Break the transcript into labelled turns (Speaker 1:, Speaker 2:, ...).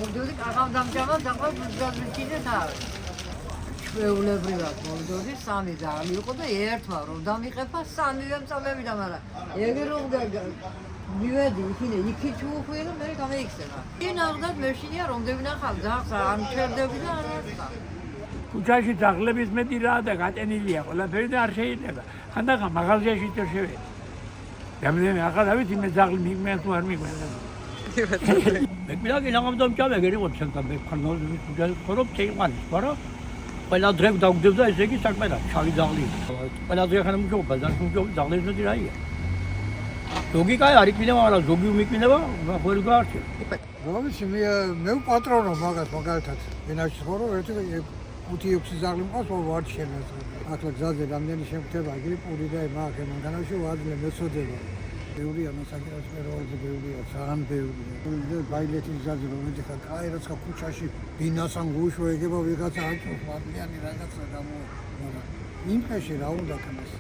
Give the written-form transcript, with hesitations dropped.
Speaker 1: მოვდოდი კაღავდამჭამად დაყავ ბუძგაზმიჩინე და ჩვეულებრივად მოვდოდი სამი ძაღლი იყო და ერთმა რომ დამიყება სამივე მწამებიდა მაგრამ ეგ რომ მივედი იქინე იქით უხვია და მე გამეიქცევა ინაღდად მეშინია რომ დევინახავ ძაღლს არ მჩერდები და არ არხა
Speaker 2: ქუჩაში ძაღლების მეტი რა და გატენილია ყველაფერი და არ შეიძლება ხანდახან მაღაზიაში თუ შევედი რამდენი ახლა დავით იმე ძაღლი მიგვიან თუ არ მიგვიან მე მილაგი ნამამდე ჩავეგერი ვოჩენ და მე ქონდო ხორობ წეიყვანის მაგრამ ყველა დღე დავგდებდა ესე იგი საქმე რა ჩავი ძაღლი ყველა დღე ხან მუშაობა და ძაღლებს მეტი რაია ზოგი კაი არ იქნება მაგრამ ზოგი უმიკნება ვერ გაარჩევ
Speaker 3: რომის მე პატრონო მაგალითად ენაში ხორო ერთი 5-6 ძაღლი მყავს ვარ შემეს ახლა გზაზე რამდენი შემხდება გრიპული და მაგ მანგანაში ვაძლე მეცოდება ბევრია მასაკირას მეროზე ბევრია ძალიან ბევრია ბაილეთის გზაზე რომ ეხა კაი როცა ქუჩაში ბინასან გუშო ეგება ვიღაცა აჭოს მადლიანი რაღაცა გამო მაგრამ იმ ხეში რა უნდა ქნას